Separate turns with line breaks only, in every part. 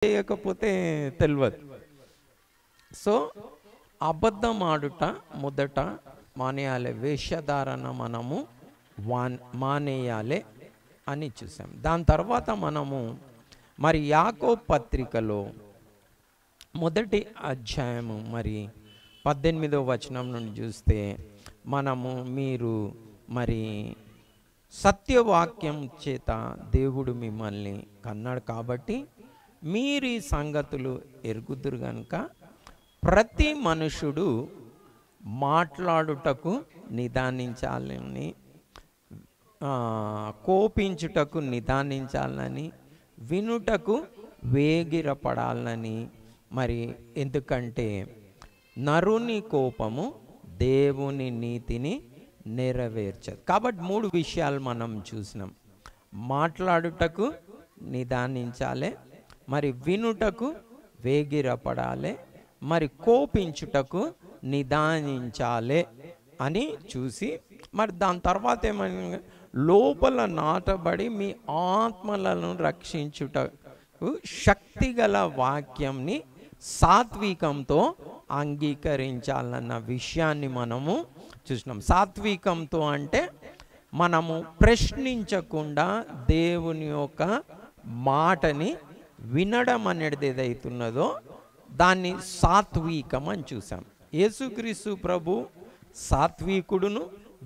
చేయకపోతే తెలియదు. సో అబద్ధం ఆడుట మొదట మానేయాలి, వేషధారణ మనము మానేయాలి అని చూసాం. దాని తర్వాత మనము మరి యాకోబు పత్రికలో మొదటి అధ్యాయము మరి 18వ వచనం నుండి చూస్తే మనము మీరు మరి సత్యవాక్యం చేత దేవుడు మిమ్మల్ని కన్నాడు కాబట్టి మీరు ఈ సంగతులు ఎరుగుదురు గనుక ప్రతి మనుషుడు మాట్లాడుటకు నిదానించాలని, కోపించుటకు నిదానించాలని, వినుటకు వేగిరపడాలని. మరి ఎందుకంటే నరుని కోపము దేవుని నీతిని నెరవేర్చదు. కాబట్టి 3 విషయాలు మనం చూసినాం. మాట్లాడుటకు నిదానించాలి, మరి వినుటకు వేగిరపడాలి, మరి కోపించుటకు నిదానించాలి అని చూసి మరి దాని తర్వాత ఏమని లోపల నాటబడి మీ ఆత్మలను రక్షించుటకు శక్తిగల వాక్యంని సాత్వికంతో అంగీకరించాలన్న విషయాన్ని మనము చూసినాం. సాత్వికంతో అంటే మనము ప్రశ్నించకుండా దేవుని యొక్క మాటని వినడం అనేది ఏదైతున్నదో దాన్ని సాత్వికం అని చూసాం. యేసుక్రీస్తు ప్రభు సాత్వికుడును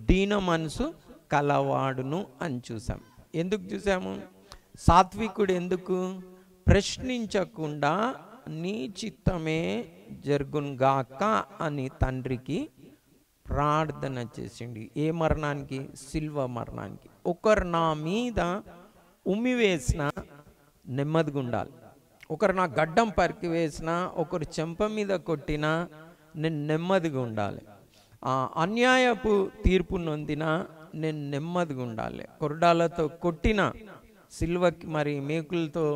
దీన మనసు కలవాడును అని చూసాం. ఎందుకు చూసాము? సాత్వికుడు ఎందుకు? ప్రశ్నించకుండా నీ చిత్తమే జరుగునుగాక అని తండ్రికి ప్రార్థన చేసిండి. ఏ మరణానికి? సిల్వ మరణానికి. ఒకరు నా మీద ఉమ్మివేసిన నెమ్మదిగా ఉండాలి, ఒకరు నా గడ్డం పరికి వేసినా, ఒకరు చెంప మీద కొట్టినా నేను నెమ్మదిగా ఉండాలి, అన్యాయపు తీర్పు నొందినా నేను నెమ్మదిగా ఉండాలి, కొరడాలతో కొట్టిన సిల్వకి మరి మేకులతో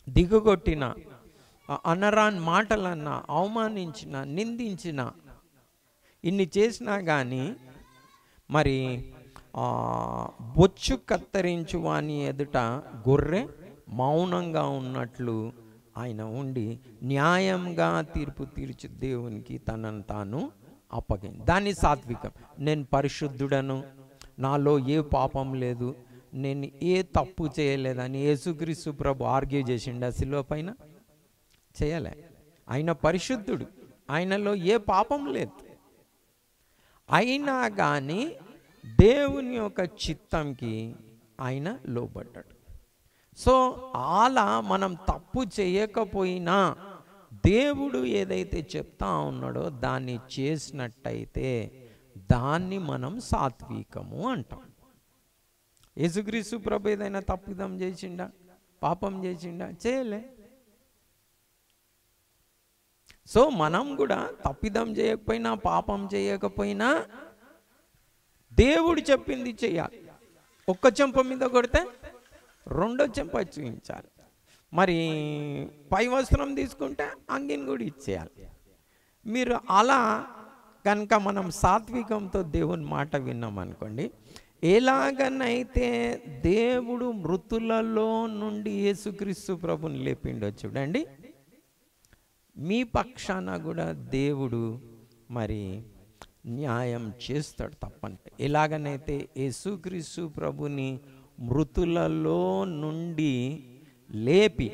దిగగొట్టిన, అనరాని మాటలన్నా, అవమానించిన, నిందించిన, ఇన్ని చేసినా కానీ మరి బొచ్చు కత్తరించు వాని ఎదుట గొర్రె మౌనంగా ఉన్నట్లు ఆయన ఉండి న్యాయంగా తీర్పు తీర్చు దేవునికి తనను తాను అప్పగింది. దాన్ని సాత్వికం. నేను పరిశుద్ధుడను, నాలో ఏ పాపం లేదు, నేను ఏ తప్పు చేయలేదని యేసుక్రీస్తు ప్రభు ఆర్గ్యూ చేసిండు ఆ శిలువ పైన? చేయలే. ఆయన పరిశుద్ధుడు, ఆయనలో ఏ పాపం లేదు. అయినా కానీ దేవుని యొక్క చిత్తంకి ఆయన లోబడ్డాడు. సో అలా మనం తప్పు చేయకపోయినా దేవుడు ఏదైతే చెప్తా ఉన్నాడో దాన్ని చేసినట్టయితే దాన్ని మనం సాత్వికము అంటాం. యేసుక్రీస్తు ప్రభు ఏదైనా తప్పిదం చేసిండా, పాపం చేసిండా? చేయలే. సో మనం కూడా తప్పిదం చేయకపోయినా, పాపం చేయకపోయినా దేవుడు చెప్పింది చేయాలి. ఒక్క చెంప మీద కొడితే రెండో చెంప చూపించాలి. మరి పై వస్త్రం తీసుకుంటే అంగిని కూడా ఇచ్చేయాలి. మీరు అలా కనుక మనం సాత్వికంతో దేవుని మాట విన్నామనుకోండి, ఎలాగనైతే దేవుడు మృతులలో నుండి యేసుక్రీస్తు ప్రభుని లేపిండో చూడండి, మీ పక్షాన కూడా దేవుడు మరి న్యాయం చేస్తాడు తప్పంటే. ఎలాగనైతే యేసుక్రీస్తు ప్రభుని మృతులలో నుండి లేపి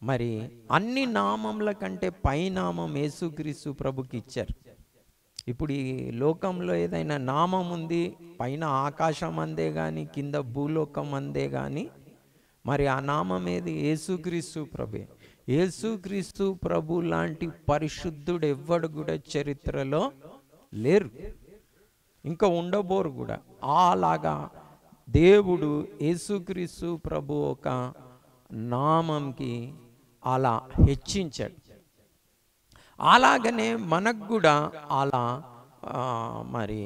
మరి అన్ని నామముల కంటే పైనామం యేసుక్రీస్తు ప్రభుకి ఇచ్చారు. ఇప్పుడు ఈ లోకంలో ఏదైనా నామం ఉంది, పైన ఆకాశం అందే కానీ కింద భూలోకం అందే కానీ, మరి ఆ నామం ఏది? యేసుక్రీస్తు ప్రభే. యేసుక్రీస్తు ప్రభు లాంటి పరిశుద్ధుడు ఎవ్వడు కూడా చరిత్రలో లేరు, ఇంకా ఉండబోరు కూడా. అలాగా దేవుడు యేసుక్రీస్తు ప్రభు ఒక నామంకి అలా హెచ్చించాడు. అలాగనే మనకు కూడా అలా మరి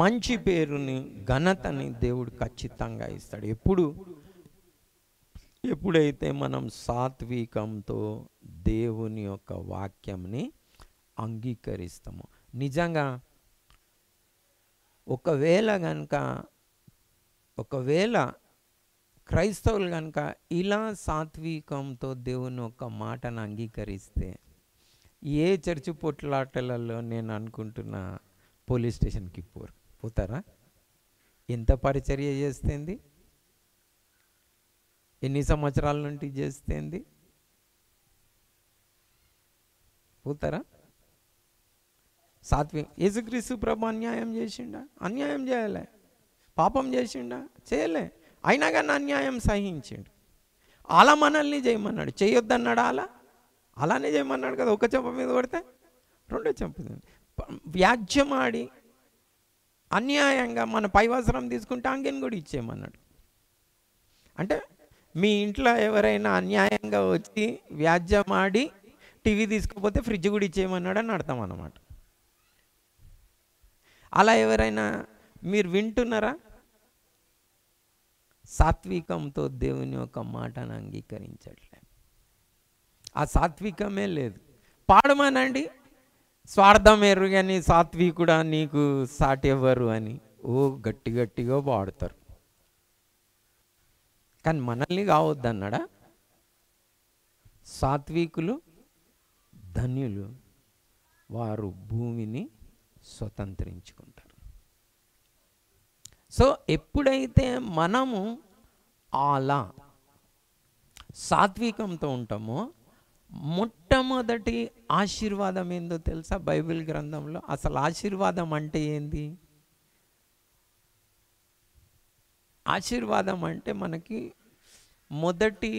మంచి పేరుని, ఘనతని దేవుడు ఖచ్చితంగా ఇస్తాడు. ఎప్పుడైతే మనం సాత్వికంతో దేవుని యొక్క వాక్యంని అంగీకరిస్తామో. నిజంగా ఒకవేళ క్రైస్తవులు కనుక ఇలా సాత్వికంతో దేవుని ఒక మాటను అంగీకరిస్తే ఏ చర్చి పొట్లాటలలో నేను అనుకుంటున్నా పోలీస్ స్టేషన్కి పోతారా? ఎంత పరిచర్య చేస్తేంది? ఎన్ని సంవత్సరాల నుండి చేస్తేంది? పోతారా? యేసుక్రీస్తు ప్రభు అన్యాయం చేసిండా? అన్యాయం చేయలే. పాపం చేసిండా? చేయలే. అయినా కానీ అన్యాయం సహించిండు. అలా మనల్ని చేయమన్నాడు. చేయొద్దన్నాడు. అలానే చేయమన్నాడు కదా. ఒక చెంప మీద పడితే రెండో చెంప మీద. వ్యాజ్యమాడి అన్యాయంగా మన పైవసరం తీసుకుంటే అంగెని కూడా ఇచ్చేయమన్నాడు. అంటే మీ ఇంట్లో ఎవరైనా అన్యాయంగా వచ్చి వ్యాజ్యమాడి టీవీ తీసుకుపోతే ఫ్రిడ్జ్ కూడా ఇచ్చేయమన్నాడు అని అర్థం అన్నమాట. అలా ఎవరైనా మీరు వింటున్నారా? సాత్వికంతో దేవుని యొక్క మాటను అంగీకరించట్లే. ఆ సాత్వికమే లేదు. పాడమనండి, స్వార్థం ఎరుగని సాత్వికుడా నీకు సాటి ఎవ్వరు అని గట్టి గట్టిగా పాడుతారు. కానీ మనల్ని కావద్దన్నాడా? సాత్వికులు ధన్యులు, వారు భూమిని స్వతంత్రించుకుంటారు. సో ఎప్పుడైతే మనము అలా సాత్వికంతో ఉంటామో మొట్టమొదటి ఆశీర్వాదం ఏందో తెలుసా? బైబిల్ గ్రంథంలో అసలు ఆశీర్వాదం అంటే ఏంది? ఆశీర్వాదం అంటే మనకి మొదటి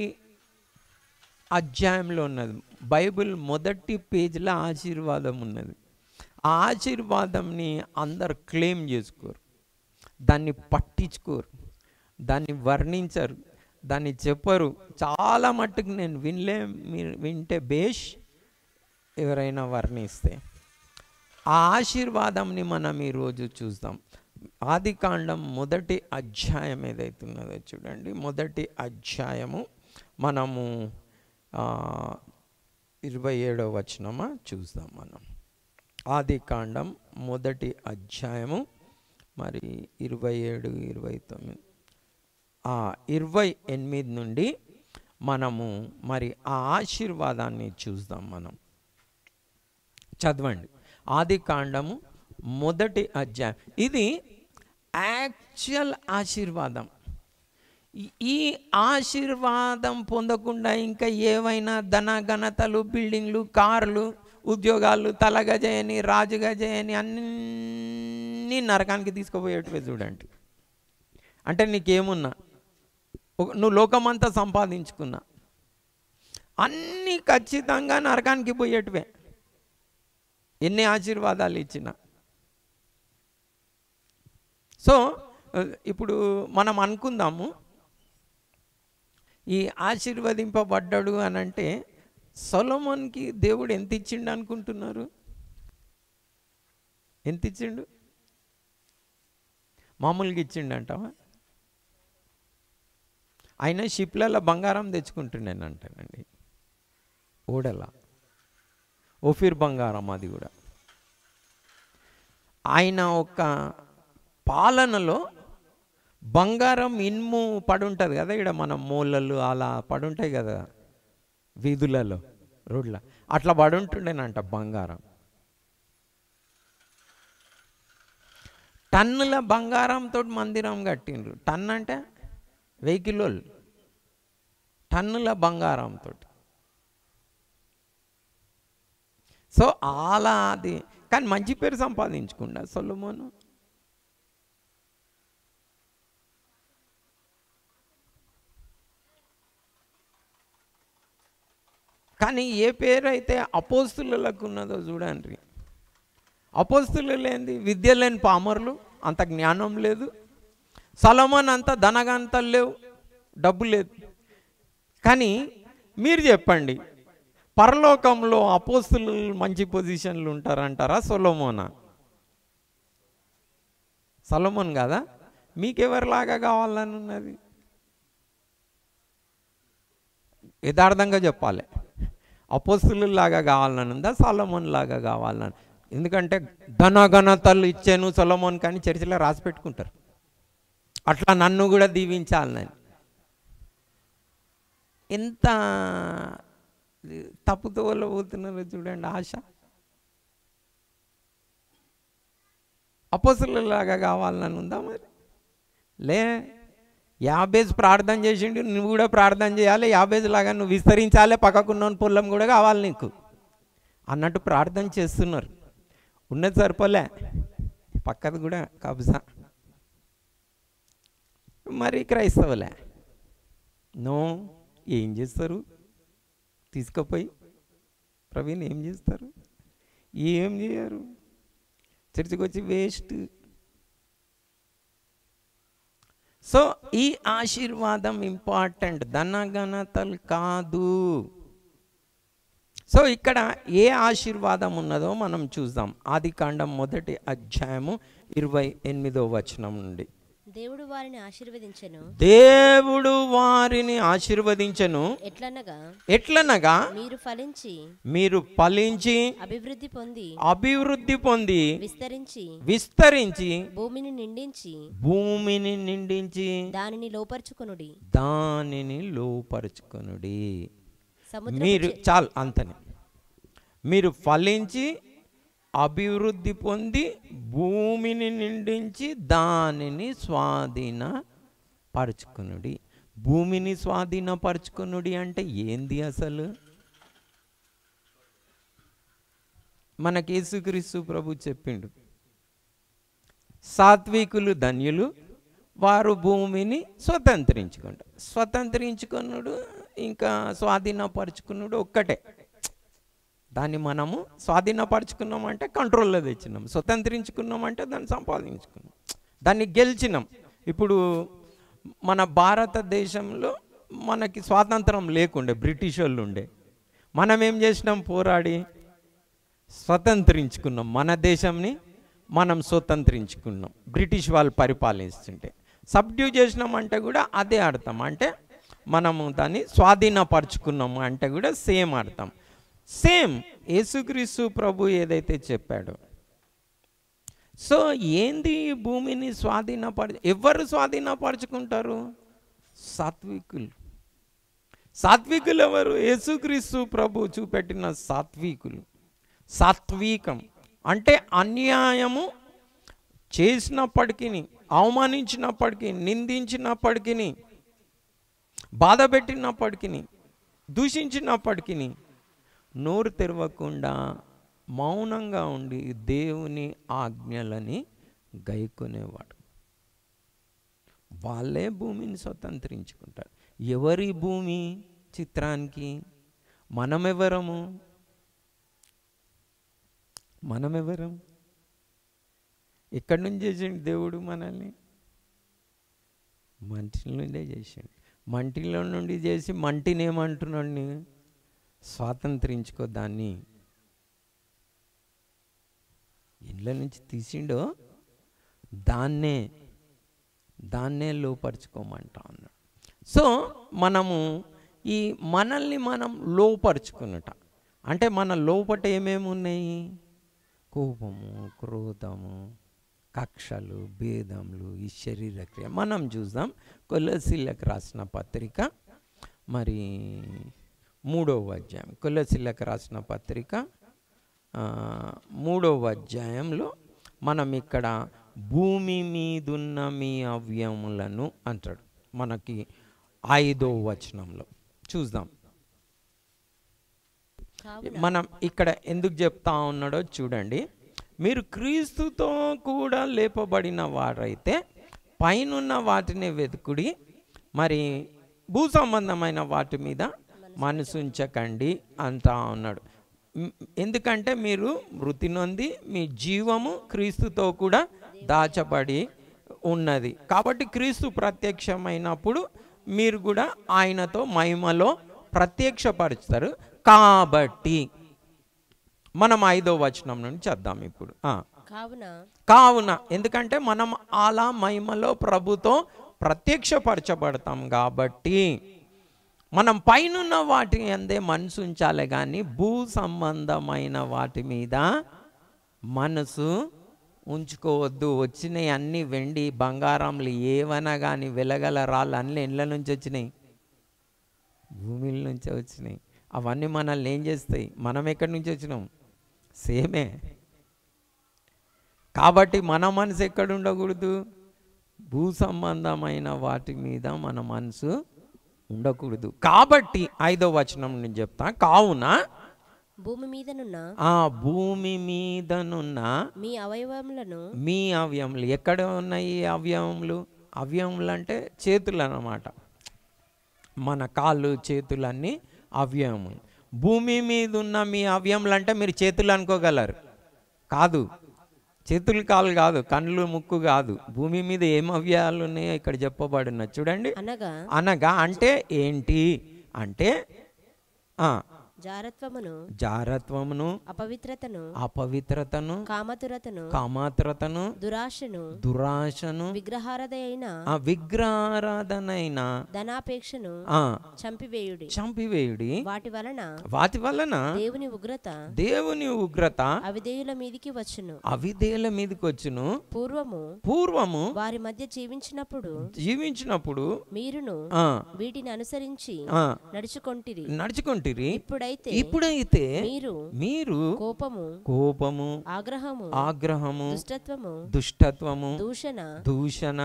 అధ్యాయంలో ఉన్నది. బైబిల్ మొదటి పేజీలో ఆశీర్వాదం ఉన్నది. ఆ ఆశీర్వాదంని అందరు క్లెయిమ్ చేసుకోరు, దాన్ని పట్టించుకోరు, దాన్ని వర్ణించరు, దాన్ని చెప్పరు. చాలా మట్టుకు నేను మీరు వింటే బేష్, ఎవరైనా వర్ణిస్తే. ఆ ఆశీర్వాదంని మనం ఈరోజు చూద్దాం. ఆదికాండం మొదటి అధ్యాయం ఏదైతున్నదో చూడండి. మొదటి అధ్యాయము మనము 27వ వచనమా చూద్దాం. మనం ఆదికాండం మొదటి అధ్యాయము మరి 27, 29, 28 నుండి మనము మరి ఆ ఆశీర్వాదాన్ని చూద్దాం. మనం చదవండి. ఆదికాండము మొదటి అధ్యాయం. ఇది యాక్చువల్ ఆశీర్వాదం. ఈ ఆశీర్వాదం పొందకుండా ఇంకా ఏవైనా ధనఘనతలు, బిల్డింగ్లు, కార్లు, ఉద్యోగాలు, తలగా చేయని, రాజుగా చేయని అన్నీ నరకానికి తీసుకుపోయేటివే చూడండి. అంటే నీకేమున్నా, నువ్వు లోకమంతా సంపాదించుకున్నా, అన్నీ ఖచ్చితంగా నరకానికి పోయేటివే, ఎన్ని ఆశీర్వాదాలు ఇచ్చినా. సో ఇప్పుడు మనం అనుకుందాము, ఈ ఆశీర్వదింపబడ్డాడు అని అంటే సొలొమోన్కి దేవుడు ఎంత ఇచ్చిండు అనుకుంటున్నారు? ఎంత ఇచ్చిండు? మామూలుగా ఇచ్చిండు అంటావా? ఆయన షిప్లలో బంగారం తెచ్చుకుంటున్నాను అంటానండి. ఓడల ఓఫీర్ బంగారం, అది కూడా. ఆయన ఒక పాలనలో బంగారం ఇనుము పడుంటుంది కదా, ఇక్కడ మన మూలలు అలా పడుంటాయి కదా వీధులలో, రోడ్ల, అట్లా పడుంటుండేనంట బంగారం. టన్నుల బంగారంతో మందిరం కట్టిండ్రు. టన్ అంటే 1000 కిలోలు, టన్నుల బంగారంతో. సో అలా అది. కానీ మంచి పేరు సంపాదించుకుండా సొలొమోను. కానీ ఏ పేరు అయితే అపోస్తులకు ఉన్నదో చూడండి. అపోస్తులు లేనిది విద్య లేని పామరులు, అంత జ్ఞానం లేదు. సొలొమోన్ అంత ధనగంతలు లేవు, డబ్బు లేదు. కానీ మీరు చెప్పండి, పరలోకంలో అపోస్తులు మంచి పొజిషన్లు ఉంటారంటారా? సొలొమోన్ కదా? మీకెవరిలాగా కావాలని ఉన్నది? యథార్థంగా చెప్పాలి, అపోస్తులులాగా కావాలని ఉందా, సొలొమోన్ లాగా కావాలని? ఎందుకంటే ధనఘనతలు ఇచ్చాను సొలొమోన్ కానీ చర్చిలో రాసి పెట్టుకుంటారు, అట్లా నన్ను కూడా దీవించాలని. ఎంత తప్పుతోవలో పోతున్నారో చూడండి. ఆశ అపోస్తలులాగా కావాలని ఉందా మరి? లే, యాబేజ్ ప్రార్థన చేసిండు, నువ్వు కూడా ప్రార్థన చేయాలి. యాబేజ్ లాగా నువ్వు విస్తరించాలి, పక్కకున్న పొలం కూడా కావాలి నీకు అన్నట్టు ప్రార్థన చేస్తున్నారు. ఉన్నది సరిపోలే, పక్కది కూడా కబ్జా. మరి క్రైస్తవులే నో, ఏం చేస్తారు? తీసుకుపోయి ప్రవీణ్ ఏం చేస్తారు? ఏం చేయరు, చర్చికి వచ్చి వేస్ట్. సో ఈ ఆశీర్వాదం ఇంపార్టెంట్, ధనఘనతలు కాదు. సో ఇక్కడ ఏ ఆశీర్వాదం ఉన్నదో మనం చూద్దాం. ఆదికాండం 1వ అధ్యాయము 28వ వచనం నుండి.
దేవుడు వారిని ఆశీర్వదించెను,
దేవుడు వారిని ఆశీర్వదించెను. ఎట్లనగా మీరు ఫలించి అభివృద్ధి పొంది విస్తరించి భూమిని నిండించి దానిని లోపరుచుకొనుడి. మీరు చాలు అంతనే. మీరు ఫలించి అభివృద్ధి పొంది భూమిని నిండించి దానిని స్వాధీనపరచుకునుడి. భూమిని స్వాధీనపరచుకునుడి అంటే ఏంది అసలు? మనకి యేసుక్రీస్తు ప్రభు చెప్పిండు, సాత్వికులు ధన్యులు, వారు భూమిని స్వతంత్రించుకున్నాడు. ఇంకా స్వాధీనపరచుకున్నాడు ఒక్కటే. దాన్ని మనము స్వాధీనపరచుకున్నాం అంటే కంట్రోల్లో తెచ్చినాం, స్వతంత్రించుకున్నాం అంటే దాన్ని సంపాదించుకున్నాం, దాన్ని గెలిచినాం. ఇప్పుడు మన భారతదేశంలో మనకి స్వాతంత్రం లేకుండే, బ్రిటిష్ వాళ్ళు ఉండే. మనం ఏం చేసినాం? పోరాడి స్వతంత్రించుకున్నాం. మన దేశంని మనం స్వతంత్రించుకున్నాం, బ్రిటిష్ వాళ్ళు పరిపాలిస్తుంటే. సబ్డ్యూ చేసినాం అంటే కూడా అదే అర్థం. అంటే మనము దాన్ని స్వాధీనపరచుకున్నాము అంటే కూడా సేమ్ అర్థం. సేమ్ యేసుక్రీస్తు ప్రభు ఏదైతే చెప్పాడో. సో ఏంది భూమిని ఎవరు స్వాధీనపరచుకుంటారు? సాత్వికులు. సాత్వికులు ఎవరు? యేసుక్రీస్తు ప్రభు చూపెట్టిన సాత్వికులు. సాత్వికం అంటే అన్యాయము చేసినప్పటికీ, అవమానించినప్పటికీ, నిందించినప్పటికీ, బాధ పెట్టినప్పటికీ, దూషించినప్పటికీ నోరు తెరవకుండా మౌనంగా ఉండి దేవుని ఆజ్ఞలని గైకొనేవాడు. వాళ్ళే భూమిని స్వతంత్రించుకుంటారు. ఎవరి భూమి చిత్రానికి? మనమెవరము? ఎక్కడి నుంచి చేసిండు దేవుడు మనల్ని? మంటిలో నుండే చేసిండు. మంటిలో నుండి చేసి మంటిని ఏమంటున్నాడు? స్వాతంత్రించుకో. దాన్ని ఇళ్ళ నుంచి తీసిండో దాన్నే లోపరుచుకోమంటా అన్నాడు. సో మనము ఈ మనల్ని మనం లోపరుచుకున్నట అంటే మన లోపట ఏమేమి ఉన్నాయి? కోపము, క్రోధము, కక్షలు, భేదములు, ఈ శరీర క్రియ. మనం చూద్దాం కొలస్సీలకు రాసిన పత్రిక మరి 3వ అధ్యాయం. కొలస్సీలకు రాసిన పత్రిక 3వ అధ్యాయంలో మనం ఇక్కడ భూమి మీదున్న మీ అవయములను అంటాడు. మనకి 5వ వచనంలో చూద్దాం. మనం ఇక్కడ ఎందుకు చెప్తా ఉన్నాడో చూడండి. మీరు క్రీస్తుతో కూడా లేపబడిన వారైతే పైనున్న వాటిని వెతుకుడి, మరి భూ సంబంధమైన వాటి మీద మనసుంచకండి అంటా ఉన్నాడు. ఎందుకంటే మీరు మృతి నొంది మీ జీవము క్రీస్తుతో కూడా దాచబడి ఉన్నది. కాబట్టి క్రీస్తు ప్రత్యక్షమైనప్పుడు మీరు కూడా ఆయనతో మహిమలో ప్రత్యక్షపరుస్తారు. కాబట్టి మనం 5వ వచనం నుండి చద్దాం ఇప్పుడు. కావున ఎందుకంటే మనం అలా మహిమలో ప్రభుతో ప్రత్యక్షపరచబడతాం కాబట్టి మనం పైనున్న వాటి అందే మనసు ఉంచాలి, కానీ భూ సంబంధమైన వాటి మీద మనసు ఉంచుకోవద్దు. వచ్చినాయి అన్ని వెండి బంగారంలు ఏవైనా కానీ వెలగల రాళ్ళు అన్ని ఇండ్ల నుంచి వచ్చినాయి. భూమిల నుంచే వచ్చినాయి. అవన్నీ మనల్ని ఏం చేస్తాయి? మనం ఎక్కడి నుంచి వచ్చినాం? సేమే. కాబట్టి మన మనసు ఎక్కడ ఉండకూడదు? భూ సంబంధమైన వాటి మీద మన మనసు ఉండకూడదు. కాబట్టి 5వ వచనం నేను చెప్తా. కావున
భూమి మీదనున్న
భూమి మీదనున్న
మీ అవయవములను
మీ అవయములు ఎక్కడ ఉన్నాయి? అవయవములు, అవయవములు అంటే చేతులు అన్నమాట. మన కాళ్ళు చేతులన్నీ అవయవములు. భూమి మీద ఉన్న మీ అవయములు అంటే మీరు చేతులు అనుకోగలరు? కాదు, చేతులు కాళ్ళు కాదు, కళ్ళు ముక్కు కాదు. భూమి మీద ఏం అవయవాలు ఉన్నాయో ఇక్కడ చెప్పబడిన చూడండి. అనగా అంటే ఏంటి అంటే జారత్వమును అపవిత్రతను కామాతురతను దురాశను విగ్రహారాధనైన
ధనాపేక్షను
చంపివేయుడి. వాటి వలన దేవుని ఉగ్రత
అవిధేయుల మీదికి
వచ్చును. పూర్వము
వారి మధ్య జీవించినప్పుడు మీరును వీటిని అనుసరించి
నడుచుకొంటిరి.
ఇప్పుడైతే
మీరు కోపము ఆగ్రహము దుష్టత్వము దూషణ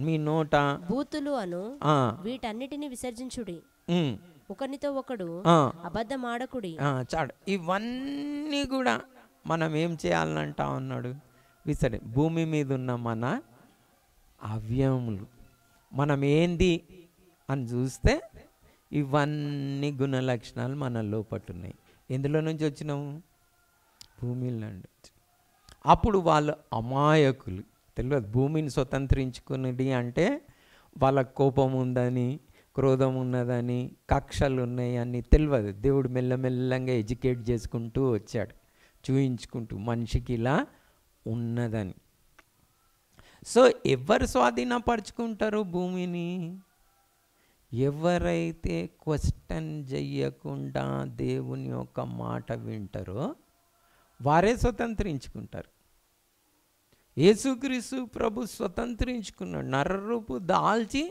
మీ నోట
బూతులు అను వీటన్నిటిని విసర్జించుడి. ఒకనితో ఒకడు అబద్ధమాడకుడి.
ఇవన్నీ కూడా మనం ఏం చేయాలంటా ఉన్నాడు? భూమి మీద ఉన్న మన అవయవములు మనం ఏంది అని చూస్తే ఇవన్నీ గుణ లక్షణాలు మన లోపల ఉన్నాయి. ఎందులో నుంచి వచ్చినాము? భూమిలో నుండి. అప్పుడు వాళ్ళు అమాయకులు, తెలియదు. భూమిని స్వతంత్రించుకున్నది అంటే వాళ్ళకు కోపం ఉందని, క్రోధం ఉన్నదని, కక్షలు ఉన్నాయని తెలియదు. దేవుడు మెల్లమెల్లంగా ఎడ్యుకేట్ చేసుకుంటూ వచ్చాడు, చూయించుకుంటూ మనిషికి ఇలా ఉన్నదని. సో ఎవరు స్వాధీనపరుచుకుంటారు భూమిని? ఎవరైతే క్వశ్చన్ చెయ్యకుండా దేవుని యొక్క మాట వింటారో వారే స్వతంత్రించుకుంటారు. యేసుక్రీస్తు ప్రభు స్వతంత్రించుకున్నాడు, నరరూపు దాల్చి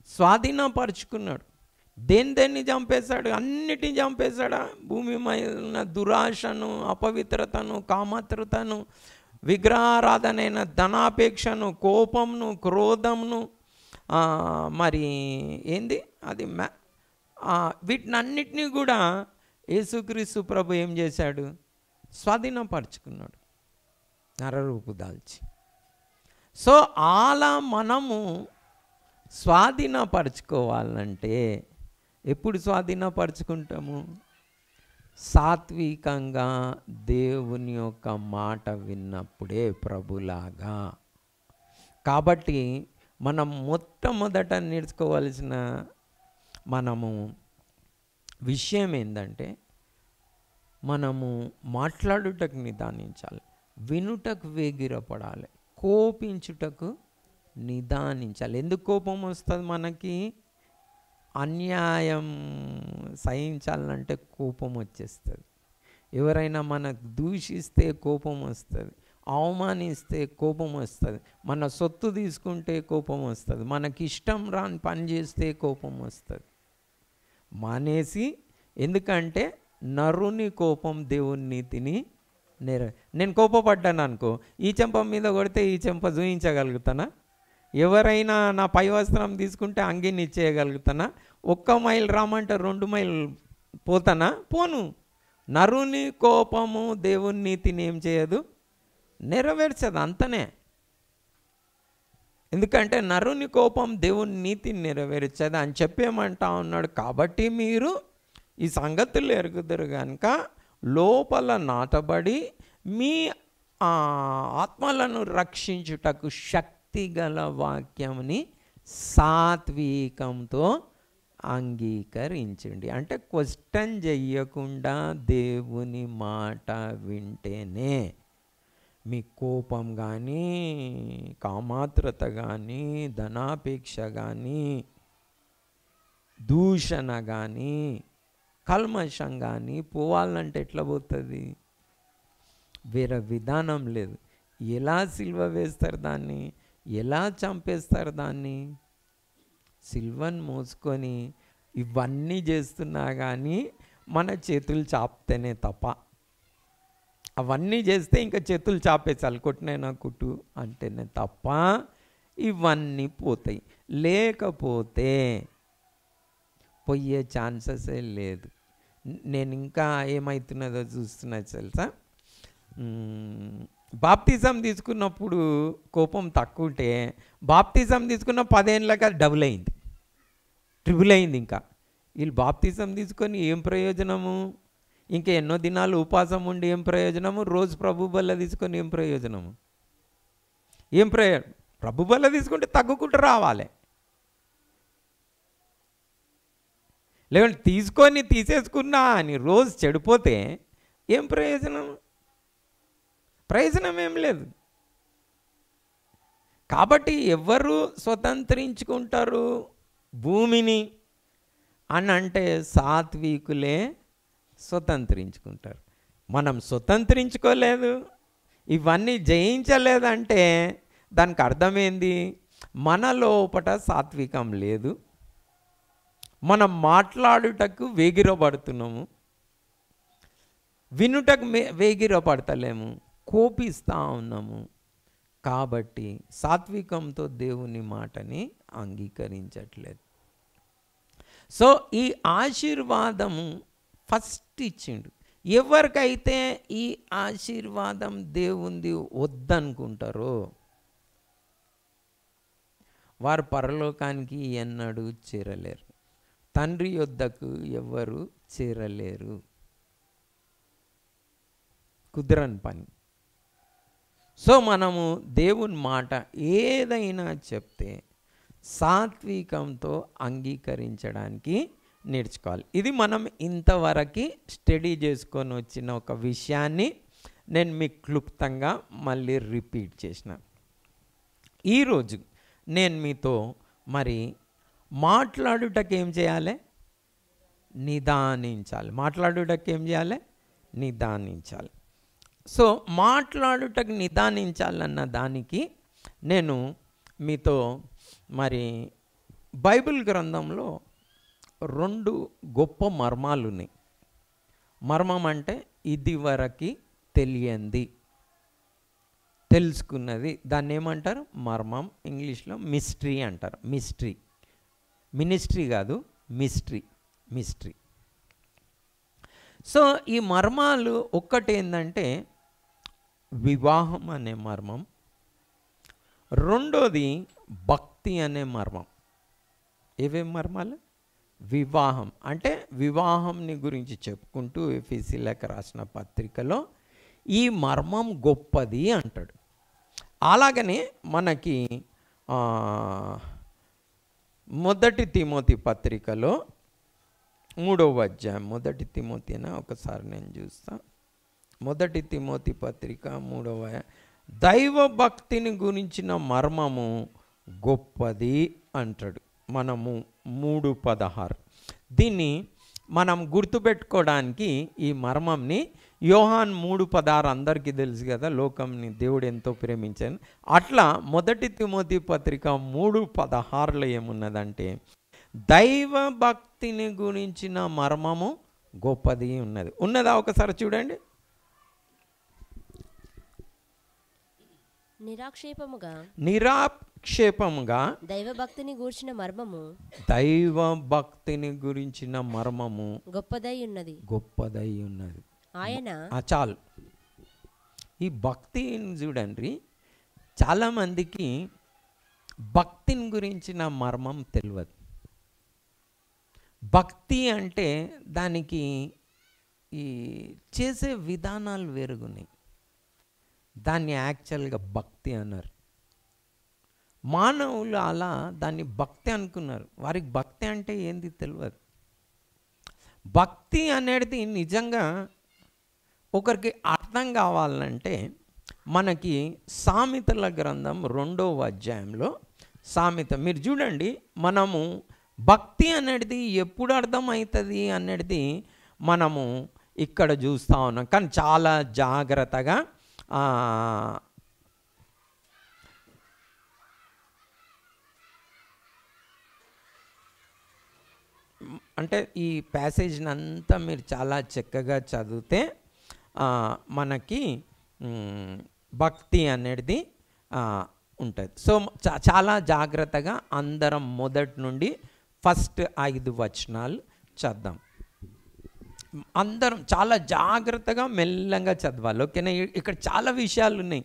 స్వాధీనపరుచుకున్నాడు. దేన్ని చంపేశాడు? అన్నిటిని చంపేశాడా? భూమి మీద దురాశను, అపవిత్రతను, కామాతురతను, విగ్రహారాధనైన ధనాపేక్షను, కోపంను, క్రోధంను, మరి ఏంది అది వీటినన్నిటినీ కూడా యేసుక్రీస్తు ప్రభు ఏం చేశాడు? స్వాధీనపరుచుకున్నాడు, నరరూపు దాల్చి. సో అలా మనము స్వాధీనపరచుకోవాలంటే ఎప్పుడు స్వాధీనపరుచుకుంటాము? సాత్వికంగా దేవుని యొక్క మాట విన్నప్పుడే ప్రభులాగా. కాబట్టి మనం మొట్టమొదట నేర్చుకోవాల్సిన విషయం ఏంటంటే మనము మాట్లాడుటకు నిదానించాలి, వినుటకు వేగిరపడాలి, కోపించుటకు నిదానించాలి. ఎందుకు కోపం వస్తుంది మనకి? అన్యాయం సహించాలంటే కోపం వచ్చేస్తుంది. ఎవరైనా మనకు దూషిస్తే కోపం వస్తుంది, అవమానిస్తే కోపం వస్తుంది, మన సొత్తు తీసుకుంటే కోపం వస్తుంది, మనకి ఇష్టం రాని పని చేస్తే కోపం వస్తుంది. మానేసి, ఎందుకంటే నరుని కోపం దేవుని నీతిని నేను కోపపడ్డాను అనుకో, ఈ చెంప మీద కొడితే ఈ చెంప చూయించగలుగుతానా? ఎవరైనా నా పై వస్త్రం తీసుకుంటే అంగీని ఇచ్చేయగలుగుతానా? 1 మైల్ రామంటే 2 మైల్ పోతానా? పోను. నరుని కోపము దేవుని నీతిని ఏం చేయదు? నెరవేర్చదు, అంతనే. ఎందుకంటే నరుని కోపం దేవుని నీతిని నెరవేర్చదు అని చెప్పేమంటా ఉన్నాడు. కాబట్టి మీరు ఈ సంగతులు ఎరుగుదురు కనుక లోపల నాటబడి మీ ఆత్మలను రక్షించుటకు శక్తిగల వాక్యంని సాత్వికంతో అంగీకరించండి. అంటే క్వశ్చన్ చెయ్యకుండా దేవుని మాట వింటేనే మీ కోపం కానీ, కామాతురత కానీ, ధనాపేక్ష కానీ, దూషణ కానీ, కల్మషం కానీ పోవాలంటే ఎట్లా పోతుంది? వేరే విధానం లేదు. ఎలా సిల్వ వేస్తారు దాన్ని? ఎలా చంపేస్తారు దాన్ని? సిల్వను మోసుకొని ఇవన్నీ చేస్తున్నా కానీ మన చేతులు చాపితేనే తప్ప, అవన్నీ చేస్తే ఇంకా చేతులు చాపేసాలి, కొట్టినైనా కుట్టు అంటేనే తప్ప ఇవన్నీ పోతాయి. లేకపోతే పోయే ఛాన్సెసే లేదు. నేను ఇంకా ఏమవుతున్నదో చూస్తున్నా తెలుసా. బాప్తిజం తీసుకున్నప్పుడు కోపం తక్కువ ఉంటే బాప్తిజం తీసుకున్న 10 ఏళ్ళకి అది డబుల్ అయింది, ట్రిపుల్ అయింది. ఇంకా వీళ్ళు బాప్తిజం తీసుకొని ఏం ప్రయోజనము? ఇంకా ఎన్నో దినాలు ఉపవాసం ఉండి ఏం ప్రయోజనము? రోజు ప్రభు బల్ల తీసుకొని ఏం ప్రయోజనము? ఏం ప్రయోజనం? ప్రభు బల్ల తీసుకుంటే తగ్గుకుంటూ రావాలి, లేకుంటే తీసుకొని తీసేసుకున్నా అని రోజు చెడిపోతే ఏం ప్రయోజనం? ప్రయోజనం ఏం లేదు. కాబట్టి ఎవరు స్వతంత్రించుకుంటారు భూమిని అని అంటే సాత్వికులే స్వతంత్రించుకుంటారు. మనం స్వతంత్రించుకోలేదు, ఇవన్నీ జయించలేదంటే దానికి అర్థమైంది, మన లోపట సాత్వికం లేదు. మనం మాట్లాడుటకు వేగిరపడుతున్నాము, వినుటకు వేగిరపడతలేము, కోపిస్తూ ఉన్నాము. కాబట్టి సాత్వికంతో దేవుని మాటని అంగీకరించట్లేదు. సో ఈ ఆశీర్వాదము ఫస్ట్ ఇచ్చిండు. ఎవరికైతే ఈ ఆశీర్వాదం దేవుంది వద్దనుకుంటారో వారు పరలోకానికి ఎన్నడూ చేరలేరు, తండ్రి యొద్దకు ఎవరు చేరలేరు. కుదరని పని. సో మనము దేవుని మాట ఏదైనా చెప్తే సాత్వికంతో అంగీకరించడానికి నేర్చుకోవాలి. ఇది మనం ఇంతవరకు స్టడీ చేసుకొని వచ్చిన ఒక విషయాన్ని నేను మీకు క్లుప్తంగా మళ్ళీ రిపీట్ చేసిన. ఈరోజు నేను మీతో మరి మాట్లాడుటకు ఏం చేయాలి? నిదానించాలి. మాట్లాడుటకు ఏం చేయాలి? నిదానించాలి. సో మాట్లాడుటకు నిదానించాలన్న దానికి నేను మీతో మరి బైబిల్ గ్రంథంలో 2 గొప్ప మర్మాలు ఉన్నాయి. మర్మం అంటే ఇది వరకు తెలియంది, తెలుసుకున్నది, దాన్ని ఏమంటారు? మర్మం. ఇంగ్లీష్లో మిస్టరీ అంటారు. మిస్టరీ, మినిస్ట్రీ కాదు, మిస్టరీ. సో ఈ మర్మాలు ఒక్కటేందంటే వివాహం అనే మర్మం, రెండోది భక్తి అనే మర్మం. ఏవేం మర్మాలు? వివాహం అంటే వివాహంని గురించి చెప్పుకుంటూ ఎఫెసీయులకు రాసిన పత్రికలో ఈ మర్మం గొప్పది అంటాడు. అలాగనే మనకి మొదటి తిమోతి పత్రికలో 3వ అధ్యాయం, మొదటి తిమోతి అయినా ఒకసారి నేను చూస్తా. మొదటి తిమోతి పత్రిక 3వ దైవ భక్తిని గురించిన మర్మము గొప్పది అంటాడు. మనము 3:16 దీన్ని మనం గుర్తుపెట్టుకోవడానికి ఈ మర్మంని యోహాన్ 3:16 అందరికీ తెలుసు కదా, లోకంని దేవుడు ఎంతో ప్రేమించాను. అట్లా మొదటి తిమోతి పత్రిక 3:16లో ఏమున్నదంటే దైవ భక్తిని గురించిన మర్మము గొప్పది ఉన్నదా? ఒకసారి చూడండి. నిరాక్షేపముగా
దైవ భక్తిని గురించిన
మర్మము
గొప్పదై ఉన్నది. ఆయన
చాలు. ఈ భక్తిని చూడండి, చాలామందికి భక్తిని గురించిన మర్మం తెలియదు. భక్తి అంటే దానికి ఈ చేసే విధానాలు వేరుగున్నాయి. దాన్ని యాక్చువల్గా భక్తి అన్నారు. మానవులు అలా దాన్ని భక్తి అనుకున్నారు. వారికి భక్తి అంటే ఏంది తెలియదు. భక్తి అనేది నిజంగా ఒకరికి అర్థం కావాలంటే మనకి సామెతల గ్రంథం 2వ అధ్యాయంలో సామెత మీరు చూడండి. మనము భక్తి అనేది ఎప్పుడు అర్థమవుతుంది అనేది మనము ఇక్కడ చూస్తూ ఉన్నాం. కానీ చాలా జాగ్రత్తగా అంటే ఈ ప్యాసేజ్ని అంతా మీరు చాలా చక్కగా చదివితే మనకి భక్తి అనేది ఉంటుంది. సో చాలా జాగ్రత్తగా అందరం మొదటి నుండి ఫస్ట్ 5 వచనాలు చద్దాం. అందరం చాలా జాగ్రత్తగా మెల్లగా చదవాలి, ఓకేనా? ఇక్కడ చాలా విషయాలు ఉన్నాయి.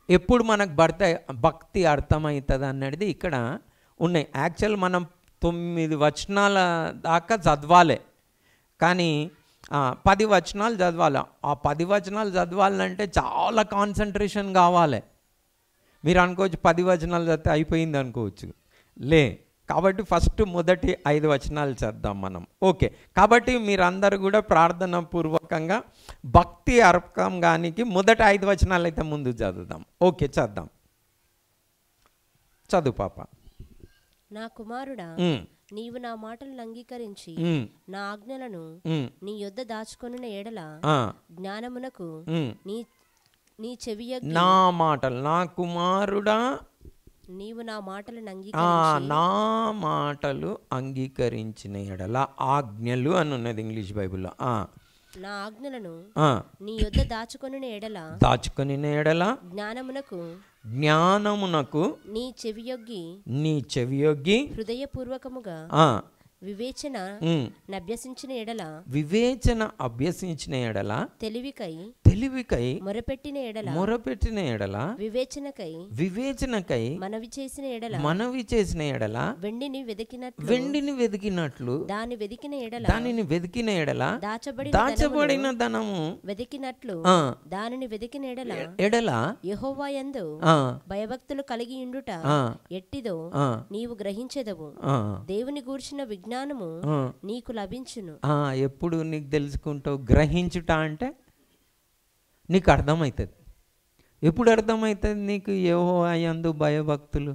ఎప్పుడు మనకు భక్తి అర్థమవుతుంది అన్నది ఇక్కడ ఉన్నాయి. యాక్చువల్ మనం 9 వచనాల దాకా చదవాలి, కానీ 10 వచనాలు చదవాలి. ఆ 10 వచనాలు చదవాలంటే చాలా కాన్సన్ట్రేషన్ కావాలి. మీరు అనుకోవచ్చు 10 వచనాలు చదివితే అయిపోయింది అనుకోవచ్చు, లే. కాబట్టి ఫస్ట్ మొదటి 5 వచనాలు చద్దాం మనం, ఓకే? కాబట్టి మీరందరూ కూడా ప్రార్థన పూర్వకంగా భక్తి అర్పకంగానికి మొదటి 5 వచనాలు అయితే ముందు చదువుదాం, ఓకే? చద్దాం, చదువు పాప.
నా కుమారుడా, నీవు నా మాటలను అంగీకరించి నా ఆజ్ఞలను నీ యొద్ద దాచుకొనిన ఎడల జ్ఞానమునకు నీ చెవియొగ్గి.
నా మాటలు, నా కుమారుడా,
నీవు నా మాటలను
అంగీకరించిన ఎడల, ఆజ్ఞలు అని ఉన్నది ఇంగ్లీష్ బైబిల్లో.
నా ఆజ్ఞలను నీ యొద్ద దాచుకొనిన ఎడల జ్ఞానమునకు నీ చెవియొగ్గి హృదయపూర్వకముగా వివేచన అభ్యసించిన ఎడల తెలివికై మొరపెట్టిన ఎడల వివేచనకై మనవి చేసిన ఎడల వెండిని వెదికినట్లు దానిని వెదికిన ఎడల దాచబడిన ధనము వెదికినట్లు దానిని వెదికిన ఎడల యెహోవా యందు భయభక్తులు కలిగి ఉండుట ఎట్టిదో నీవు గ్రహించెదవు. దేవుని గూర్చిన జ్ఞానము నీకు లభించును.
ఎప్పుడు నీకు తెలుసుకుంటావు? గ్రహించుట అంటే నీకు అర్థమవుతుంది. ఎప్పుడు అర్థమవుతుంది నీకు? యెహోవా యందు భయభక్తులు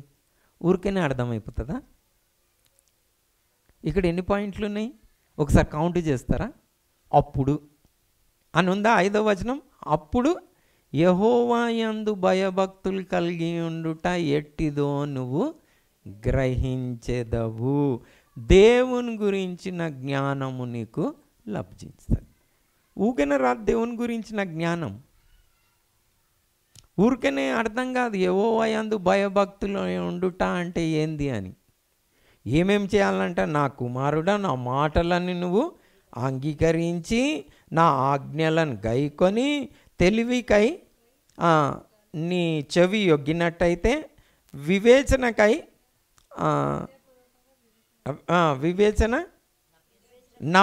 ఊరికేనే అర్థమైపోతుందా? ఇక్కడ ఎన్ని పాయింట్లు ఉన్నాయి ఒకసారి కౌంట్ చేస్తారా? అప్పుడు అని ఉందా 5వ వచనం? అప్పుడు యెహోవా యందు భయభక్తులు కలిగి ఉండుట ఎట్టిదో నువ్వు గ్రహించెదవు. దేవుని గురించిన జ్ఞానము నీకు లభిస్తుంది. ఊరికనే రాదు దేవుని గురించిన జ్ఞానం, ఊరికనే అర్థం కాదు. యెహోవా యందు భయభక్తులు ఉండుట అంటే ఏంది అని. ఏమేం చేయాలంటే, నా కుమారుడా, నా మాటలని నువ్వు అంగీకరించి నా ఆజ్ఞలను గైకొని తెలివికై నీ చెవి యొగ్గినట్టయితే వివేచనకై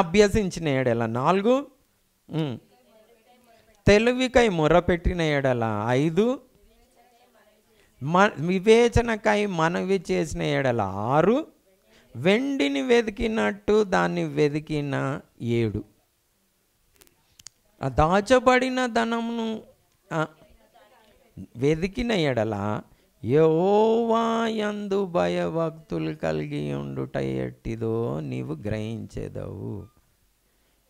అభ్యసించిన ఎడల 4 తెలివికై మొరపెట్టిన ఎడల 5 వివేచనకై మనవి చేసిన ఎడల 6 వెండిని వెదికినట్టు దాన్ని వెదికిన 7 దాచబడిన ధనమును వెదికిన ఎడల యెహోవా యందు భయభక్తులు కలిగి ఉండుట ఎట్టిదో నీవు గ్రహించెదవు.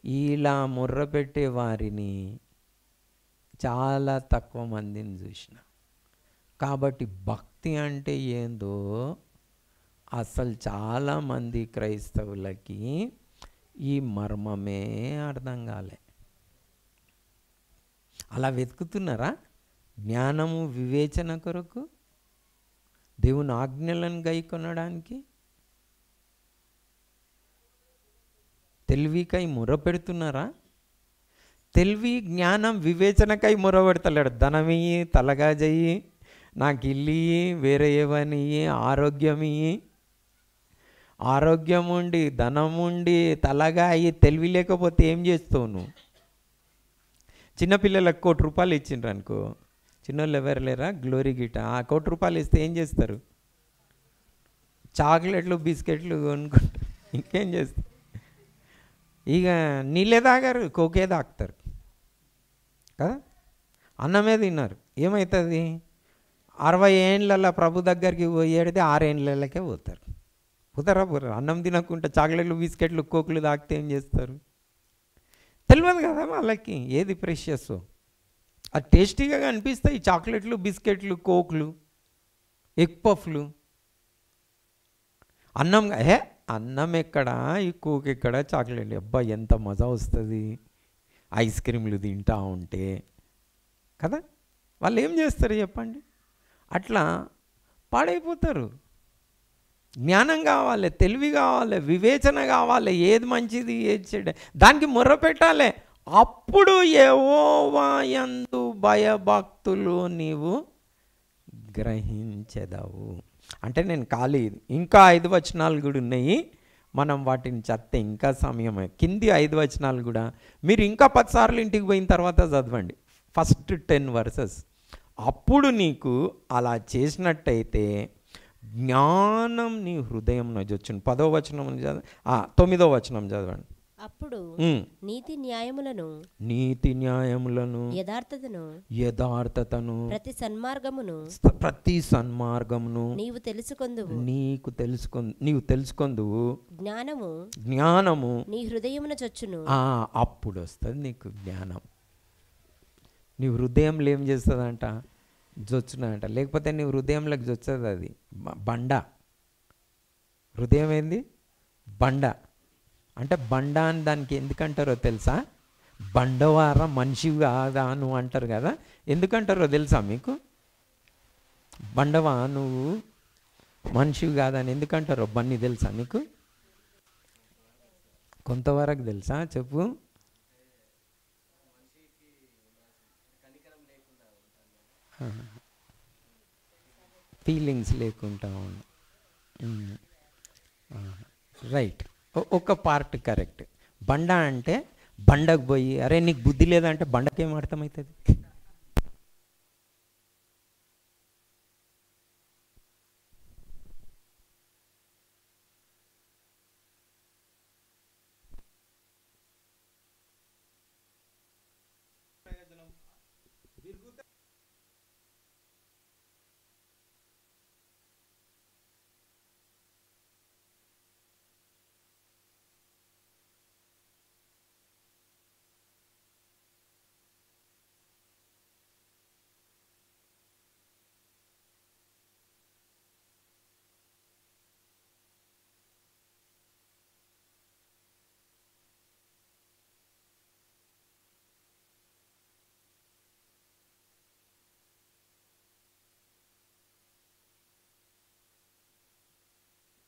ఇలా ముర్రపెట్టే వారిని చాలా తక్కువ మందిని చూసిన. కాబట్టి భక్తి అంటే ఏందో అసలు చాలామంది క్రైస్తవులకి ఈ మర్మమే అర్థం కాలే. అలా వెతుకుతున్నారా జ్ఞానము వివేచన కొరకు, దేవుని ఆజ్ఞలను గైకొనడానికి? తెలివికై మొరపెడుతున్నారా? తెలివి జ్ఞానం వివేచనకై మొరపెడతలేడు. ధనమియ్యి, తలగా చెయ్యి, నాకు ఇల్లు ఇయ్యి, వేరే ఏవనియ్యి, ఆరోగ్యం ఇయ్యి. ఆరోగ్యం ఉండి ధనం ఉండి తలగా అయ్యి తెలివి లేకపోతే ఏం చేస్తావు నువ్వు? చిన్నపిల్లలకు 1 కోటి రూపాయలు ఇచ్చిండ్రు అనుకో, చిన్నోళ్ళు ఎవరు లేరా గ్లోరీ గిట, ఆ 1 కోటి రూపాయలు ఇస్తే ఏం చేస్తారు? చాక్లెట్లు బిస్కెట్లు కొనుక్కుంటారు, ఇంకేం చేస్తారు? ఇక నీళ్ళే తాగారు, కోకే తాగుతారు కదా, అన్నమే తిన్నారు. ఏమవుతుంది? 60 ఏండ్ల ప్రభు దగ్గరికి పోయేడితే 6 ఏండ్లకే పోతారు. పోతారా? పోతారు. అన్నం తినకుండా చాక్లెట్లు బిస్కెట్లు కోకులు తాగితే ఏం చేస్తారు? తెలియదు కదా వాళ్ళకి ఏది ప్రెషియస్. అది టేస్టీగా అనిపిస్తాయి చాక్లెట్లు, బిస్కెట్లు, కోక్లు, ఎగ్ పఫ్లు. అన్నం అన్నం ఎక్కడ, ఈ కూక్ ఎక్కడ, చాక్లెట్, అబ్బా ఎంత మజా వస్తుంది ఐస్ క్రీమ్లు తింటా ఉంటే కదా. వాళ్ళు ఏం చేస్తారు చెప్పండి? అట్లా పాడైపోతారు. జ్ఞానం కావాలి, తెలివి కావాలి, వివేచన కావాలి, ఏది మంచిది ఏది చెడు దానికి మొర్ర పెట్టాలి. అప్పుడు యెహోవా యందు భయభక్తులు నీవు గ్రహించెదవు. అంటే నేను ఖాళీ, ఇంకా 5 వచనాలు కూడా ఉన్నాయి, మనం వాటిని చదివితే ఇంకా సమయం. కింది 5 వచనాలు కూడా మీరు ఇంకా 10 సార్లు ఇంటికి పోయిన తర్వాత చదవండి, ఫస్ట్ 10 వర్సెస్. అప్పుడు నీకు అలా చేసినట్టయితే జ్ఞానం నీ హృదయంలో వచ్చును. 10వ వచనం చదవండి, 9వ వచనం చదవండి.
అప్పుడు నీతి న్యాయములను యథార్థతను ప్రతి సన్మార్గమును నీవు తెలుసుకొందువు. జ్ఞానము నీ హృదయమున చొచ్చును.
అప్పుడు వస్తుంది నీకు జ్ఞానం. నీ హృదయంలో ఏం చేస్తుందంట? జొచ్చునంట. లేకపోతే నీ హృదయంలోకి జొచ్చదు, అది బండ. హృదయం ఏంది? బండ. అంటే బండ అని దానికి ఎందుకంటారో తెలుసా? బండవారా, మనిషి కాదా నువ్వు అంటారు కదా, ఎందుకంటారో తెలుసా మీకు? బండవా నువ్వు, మనిషివి కాదా అని ఎందుకంటారో బన్నీ తెలుసా మీకు? కొంతవరకు తెలుసా? చెప్పు. ఫీలింగ్స్ లేకుండా రైట్, ఒక పార్ట్ కరెక్ట్. బండ అంటే బండకు పోయి అరే నీకు బుద్ధి లేదంటే బండకేం అర్థమవుతుంది?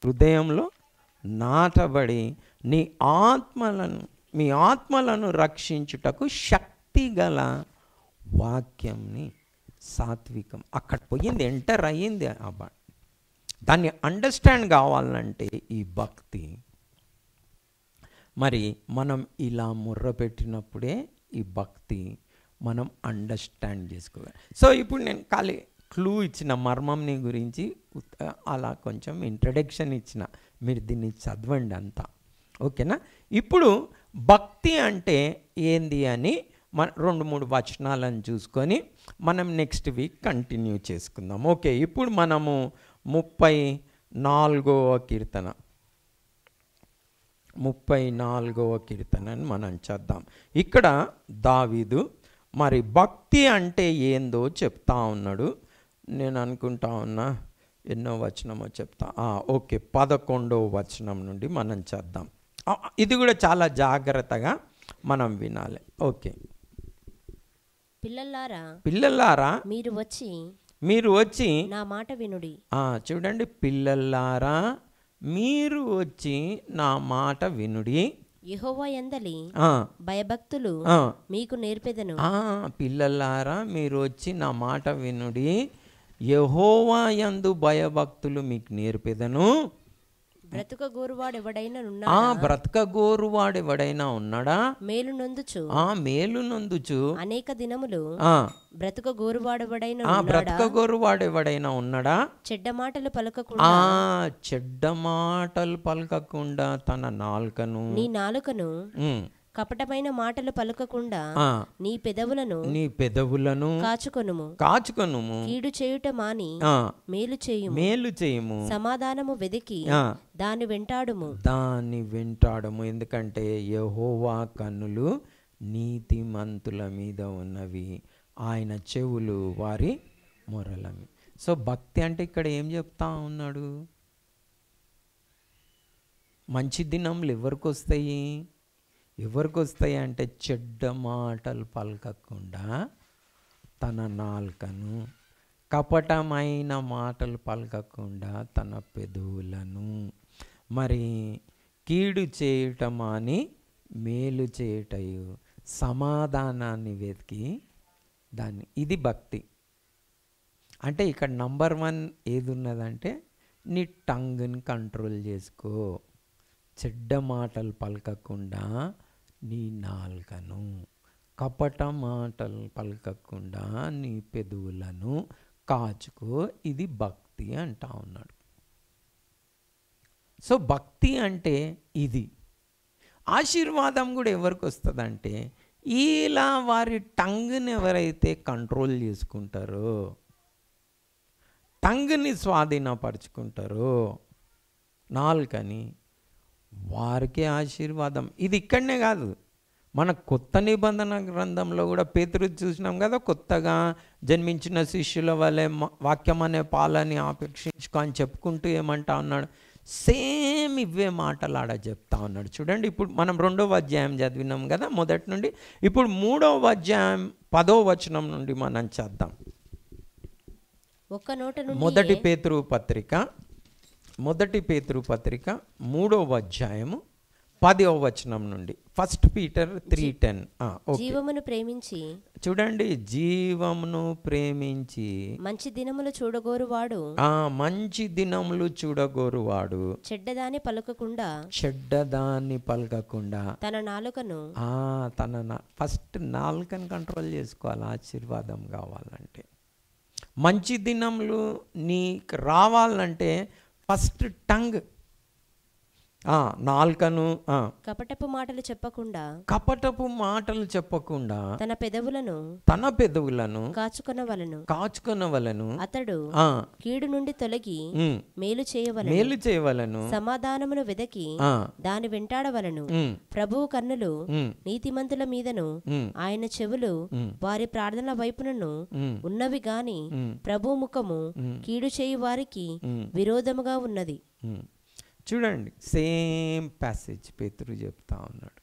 హృదయంలో నాటబడి మీ ఆత్మలను రక్షించుటకు శక్తి గల వాక్యంని, సాత్వికం అక్కడ పోయింది, ఎంటర్ అయ్యింది. దాన్ని అండర్స్టాండ్ కావాలంటే ఈ భక్తి, మరి మనం ఇలా ముర్ర పెట్టినప్పుడే ఈ భక్తి మనం అండర్స్టాండ్ చేసుకోవాలి. సో ఇప్పుడు నేను ఖాళీ క్లూ ఇచ్చిన, మర్మంని గురించి అలా కొంచెం ఇంట్రడక్షన్ ఇచ్చిన, మీరు దీన్ని చదవండి అంతా, ఓకేనా? ఇప్పుడు భక్తి అంటే ఏంది అని 2-3 వచనాలను చూసుకొని మనం నెక్స్ట్ వీక్ కంటిన్యూ చేసుకుందాం. ఓకే, ఇప్పుడు మనము 34వ కీర్తనని మనం చద్దాం. ఇక్కడ దావీదు మరి భక్తి అంటే ఏందో చెప్తా ఉన్నాడు. నేను అనుకుంటా ఉన్నా ఎన్నో వచనమో చెప్తా. ఓకే, 11వ వచనం నుండి మనం చద్దాం. ఇది కూడా చాలా జాగ్రత్తగా మనం వినాలి. ఓకే. పిల్లలారా మీరు వచ్చి
నా మాట వినుడి.
చూడండి, పిల్లలారా మీరు వచ్చి నా మాట వినుడి.
యెహోవా యందలి భయభక్తులు మీకు నేర్పెదను.
పిల్లలారా మీరు వచ్చి నా మాట వినుడి, యెహోవా యందు భయభక్తులు మీకు నేర్పెదను. బ్రతకగోరువాడెవడైనా ఉన్నాడా?
మేలు నొందుచు అనేక దినములు
బ్రతకగోరువాడెవడైనా ఉన్నాడా?
చెడ్డ మాటలు
పలకకుండా తన నాలుకను,
నీ నాలుకను కపటమైన మాటలు పలకకుండా నీ పెదవులను కాచుకొనుము. కీడు చేయుట మాని మేలు చేయుము. సమాధానము వెదికి దాని వెంటాడుము.
ఎందుకంటే యెహోవా కన్నులు నీతిమంతుల మీద ఉన్నవి, ఆయన చెవులు వారి మొరలమి. సో భక్తి అంటే ఇక్కడ ఏం చెప్తా ఉన్నాడు? మంచి దినములు ఎవరికి వస్తాయి? ఎవరికి వస్తాయి అంటే చెడ్డ మాటలు పలకకుండా తన నాలుకను, కపటమైన మాటలు పలకకుండా తన పెదవులను, మరి కీడు చేయటం అని మేలు చేయటయు, సమాధానాన్ని వెతికి దాన్ని, ఇది భక్తి. అంటే ఇక్కడ నంబర్ 1 ఏది ఉన్నదంటే నీ టంగ్ని కంట్రోల్ చేసుకో, చెడ్డ మాటలు పలకకుండా నీ నాలుకను, కపట మాటలు పలకకుండా నీ పెదవులను కాచుకో, ఇది భక్తి అంటా ఉన్నాడు. సో భక్తి అంటే ఇది. ఆశీర్వాదం కూడా ఎవరికి వస్తుందంటే ఇలా వారి టంగ్ని ఎవరైతే కంట్రోల్ చేసుకుంటారో, టంగ్ని స్వాధీనపరుచుకుంటారో, నాలుకని, వారికే ఆశీర్వాదం. ఇది ఇక్కడనే కాదు, మన కొత్త నిబంధన గ్రంథంలో కూడా పేతురు చూసినాం కదా, కొత్తగా జన్మించిన శిష్యుల వలె వాక్యం అనే పాలని ఆపేక్షించుకో అని చెప్పుకుంటూ ఏమంటా ఉన్నాడు, సేమ్ ఇవే మాటలు ఆడ చెప్తా ఉన్నాడు. చూడండి, ఇప్పుడు మనం 2వ అధ్యాయం చదివినాం కదా మొదటి నుండి, ఇప్పుడు 3వ అధ్యాయం 10వ వచనం నుండి మనం చేద్దాం. మొదటి పేతురు పత్రిక 3వ అధ్యాయము 10వ వచనం నుండి. 1 Peter 3:10.
జీవమును ప్రేమించి,
చూడండి, జీవమును ప్రేమించి
మంచి దినములు చూడగోరువాడు,
మంచి దినములు చూడగోరువాడు
చెడ్డదాన్ని పలకకుండా
తన నాలుకను, ఫస్ట్ నాలుకను కంట్రోల్ చేసుకోవాలి ఆశీర్వాదం కావాలంటే. మంచి దినములు నీకు రావాలంటే ఫస్ట్ టంగ్, నాలుకను,
కపటపు మాటలు చెప్పకుండా తన పెదవులను
కాచుకొనవలెను.
అతడు కీడు నుండి తొలగి మేలు చేయవలెను. సమాధానమును వెదకి దాని వెంటాడవలెను. ప్రభువు కన్నులు నీతిమంతుల మీదను, ఆయన చెవులు వారి ప్రార్థన వైపునను ఉన్నవి గాని ప్రభు ముఖము కీడు చేయు వారికి విరోధముగా ఉన్నది.
చూడండి, సేమ్ ప్యాసేజ్ పేతురు చెప్తా ఉన్నాడు.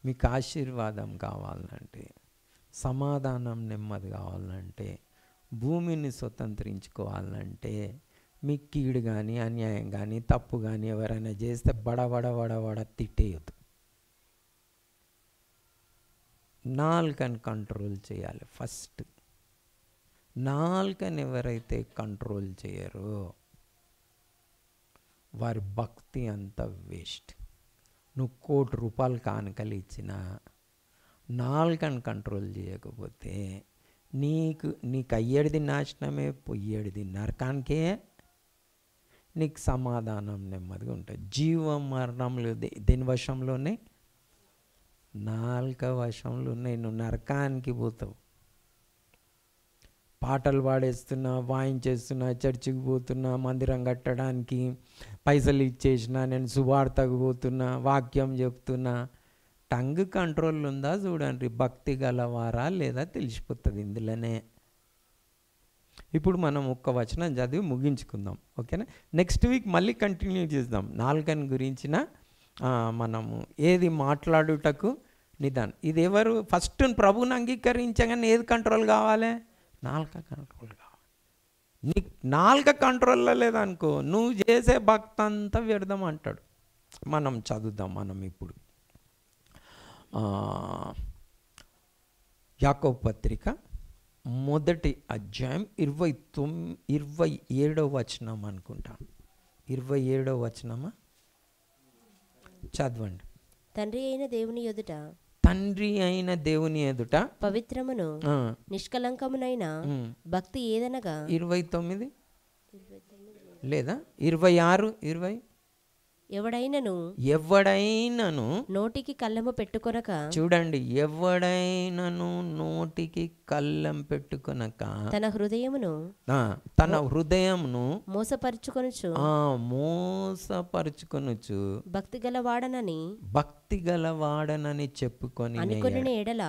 మీకు ఆశీర్వాదం కావాలంటే, సమాధానం నెమ్మది కావాలంటే, భూమిని స్వతంత్రించుకోవాలంటే, మీకు కీడు కానీ అన్యాయం కానీ తప్పు కానీ ఎవరైనా చేస్తే బడబడ తిట్టేయద్దు. నాలుకని కంట్రోల్ చేయాలి ఫస్ట్. నాలుకని ఎవరైతే కంట్రోల్ చేయరో వారి భక్తి అంతా వేస్ట్. నువ్వు ₹1,00,00,000 కానుకలు ఇచ్చినా నాలుకని కంట్రోల్ చేయకపోతే నీకు అయ్యేది నాశనమే, పోయేది నరకానికే. నీకు సమాధానం నెమ్మదిగా ఉంటుంది. జీవం మరణంలో దేని వశంలోనే? నాలుక వశంలో ఉన్నాయి. నువ్వు నరకానికి పోతావు. పాటలు పాడేస్తున్నా, వాయించేస్తున్నా, చర్చికి పోతున్నా, మందిరం కట్టడానికి పైసలు ఇచ్చేసినా, నేను సువార్తకు పోతున్నా, వాక్యం చెప్తున్నా, టంగ్ కంట్రోల్ ఉందా చూడండి. భక్తి గలవారా లేదా తెలిసిపోతుంది ఇందులోనే. ఇప్పుడు మనం ఒక్క వచనం చదివి ముగించుకుందాం, ఓకేనా? నెక్స్ట్ వీక్ మళ్ళీ కంటిన్యూ చేద్దాం. నాలుకని గురించిన మనము ఏది మాట్లాడుటకు నిదానం. ఇది ఎవరు ఫస్ట్ ప్రభువుని అంగీకరించగానే ఏది కంట్రోల్ కావాలి? నాలుక కంట్రోల్ కావాలి. నీకు నాలుక కంట్రోల్లో లేదనుకో, నువ్వు చేసే భక్తి అంతా వ్యర్థం అంటాడు. మనం చదువుదాం. మనం ఇప్పుడు యాకోబు పత్రిక 1వ అధ్యాయం 27వ వచనం అనుకుంటా. 27వ వచనమా? చదవండి.
తండ్రి అయిన దేవుని ఎదుట పవిత్రమును నిష్కలంకమునైన భక్తి ఏదనగా 29
లేదా 26 20
ఎవడైనను నోటికి కళ్ళెము పెట్టుకొనక,
చూడండి, ఎవడైనను నోటికి కళ్ళెం పెట్టుకొనక తన హృదయమును మోసపరుచుకొనుచు భక్తి గలవాడనని చెప్పుకొని అనుకొని ఎడల